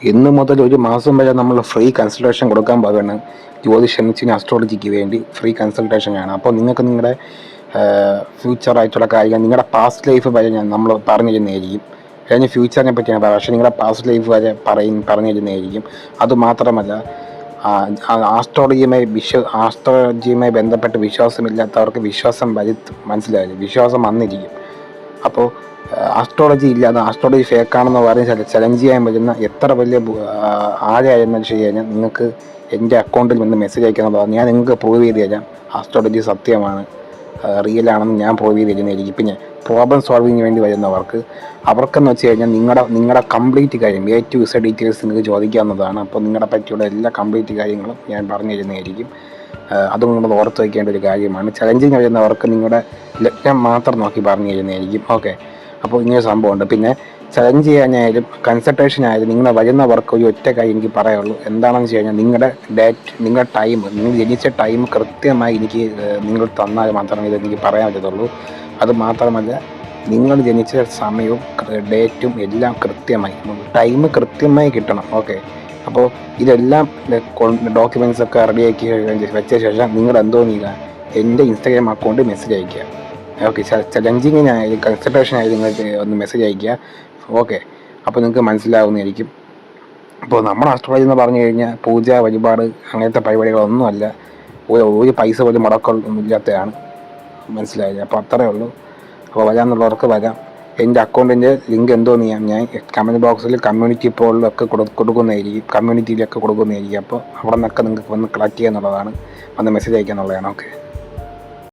ഇന്ന് മുതൽ ഒരു മാസം വരെ നമ്മൾ ഫ്രീ കൺസൾട്ടേഷൻ കൊടുക്കാൻ പോവുകയാണ്. ജ്യോതിഷത്തിന് അസ്ട്രോളജിക്ക് വേണ്ടി ഫ്രീ കൺസൾട്ടേഷൻ ആണ്. അപ്പോൾ നിങ്ങൾക്ക് നിങ്ങളുടെ ഫ്യൂച്ചറായിട്ടുള്ള കാര്യങ്ങൾ, നിങ്ങളുടെ പാസ്റ്റ് ലൈഫ് വരെ നമ്മൾ പറഞ്ഞു തരുന്നതായിരിക്കും. കഴിഞ്ഞ ഫ്യൂച്ചറിനെ പറ്റിയാണ് പറയുക, പക്ഷേ നിങ്ങളുടെ പാസ്റ്റ് ലൈഫ് വരെ പറഞ്ഞു തരുന്നതായിരിക്കും. അതുമാത്രമല്ല, ആസ്ട്രോളജിയുമായി ബന്ധപ്പെട്ട് വിശ്വാസമില്ലാത്തവർക്ക് വിശ്വാസം മനസ്സിലായില്ല, വിശ്വാസം വന്നിരിക്കും. അപ്പോൾ ആസ്ട്രോളജി ഇല്ലാതെ ആസ്ട്രോളജി ഫേക്കാണെന്ന് പറഞ്ഞ് ചലഞ്ച് ചെയ്യാൻ പറ്റുന്ന എത്ര വലിയ ആരായിരുന്നാലും ശരി കഴിഞ്ഞാൽ നിങ്ങൾക്ക് എൻ്റെ അക്കൗണ്ടിൽ വന്ന് മെസ്സേജ് അയക്കാമെന്ന് ഞാൻ നിങ്ങൾക്ക് പ്രൂവ് ചെയ്ത് തരാം. ആസ്ട്രോളജി സത്യമാണ്, റിയലാണെന്ന് ഞാൻ പ്രൂവ് ചെയ്ത് തരുന്നതായിരിക്കും. പിന്നെ പ്രോബ്ലം സോൾവിങ്ങിന് വേണ്ടി വരുന്നവർക്ക് അവർക്കെന്ന് വെച്ച് കഴിഞ്ഞാൽ നിങ്ങളുടെ കംപ്ലീറ്റ് കാര്യം A to Z ഡീറ്റെയിൽസ് നിങ്ങൾക്ക് ചോദിക്കാവുന്നതാണ്. അപ്പോൾ നിങ്ങളെ പറ്റിയുള്ള എല്ലാ കംപ്ലീറ്റ് കാര്യങ്ങളും ഞാൻ പറഞ്ഞു തരുന്നതായിരിക്കും. അതും നിങ്ങൾ ഓർത്ത് വയ്ക്കേണ്ട ഒരു കാര്യമാണ്. ചലഞ്ചിങ് വരുന്നവർക്ക് നിങ്ങളുടെ ലഗ്നം മാത്രം നോക്കി പറഞ്ഞു തരുന്നതായിരിക്കും. ഓക്കെ, അപ്പോൾ ഇങ്ങനെ സംഭവമുണ്ട്. പിന്നെ ചലഞ്ച് ചെയ്യാനായാലും കൺസൾട്ടേഷൻ ആയാലും നിങ്ങൾ വരുന്നവർക്ക് ഒരു ഒറ്റ കാര്യം എനിക്ക് പറയാനുള്ളൂ. എന്താണെന്ന് വെച്ച് കഴിഞ്ഞാൽ നിങ്ങളുടെ നിങ്ങളുടെ ടൈം, നിങ്ങൾ ജനിച്ച ടൈം കൃത്യമായി എനിക്ക് നിങ്ങൾ തന്നാൽ മാത്രമേ ഇതെനിക്ക് പറയാൻ പറ്റത്തുള്ളൂ. അത് മാത്രമല്ല, നിങ്ങൾ ജനിച്ച സമയവും ഡേറ്റും എല്ലാം കൃത്യമായി, ടൈം കൃത്യമായി കിട്ടണം. ഓക്കെ, അപ്പോൾ ഇതെല്ലാം ഡോക്യുമെൻറ്റ്സൊക്കെ റെഡിയാക്കി വെച്ച ശേഷം നിങ്ങൾ എന്തോ ചെയ്യുക, എൻ്റെ ഇൻസ്റ്റാഗ്രാം അക്കൗണ്ട് മെസ്സേജ് അയയ്ക്കുക. ഓക്കെ, ചലഞ്ചിങ്ങിനായാലും കൺസൾട്ടേഷനായാലും നിങ്ങൾക്ക് ഒന്ന് മെസ്സേജ് അയയ്ക്കുക. ഓക്കെ, അപ്പോൾ നിങ്ങൾക്ക് മനസ്സിലാവുന്നതായിരിക്കും. അപ്പോൾ നമ്മൾ ആസ്ട്രോളജി എന്ന് പറഞ്ഞു കഴിഞ്ഞാൽ പൂജ, വഴിപാട് അങ്ങനത്തെ പരിപാടികളൊന്നുമല്ല. ഒരു പൈസ പോലും മുടക്കമില്ലാത്തതാണ്. മനസ്സിലായില്ല? അപ്പോൾ അത്രയേ ഉള്ളൂ. അപ്പോൾ വരാമെന്നുള്ളവർക്ക് വരാം. എൻ്റെ അക്കൗണ്ടിൻ്റെ ലിങ്ക് എന്തോന്ന് ചെയ്യാം, ഞാൻ കമൻറ്റ് ബോക്സിൽ കമ്മ്യൂണിറ്റി പോളിലൊക്കെ കൊടുക്കുന്നതായിരിക്കും, കമ്മ്യൂണിറ്റിയിലൊക്കെ കൊടുക്കുന്നതായിരിക്കും. അപ്പോൾ അവിടെ നിന്നൊക്കെ നിങ്ങൾക്ക് വന്ന് കളക്ട് ചെയ്യുക എന്നുള്ളതാണ്, വന്ന് മെസ്സേജ് അയക്കുക എന്നുള്ളതാണ്. ഓക്കെ.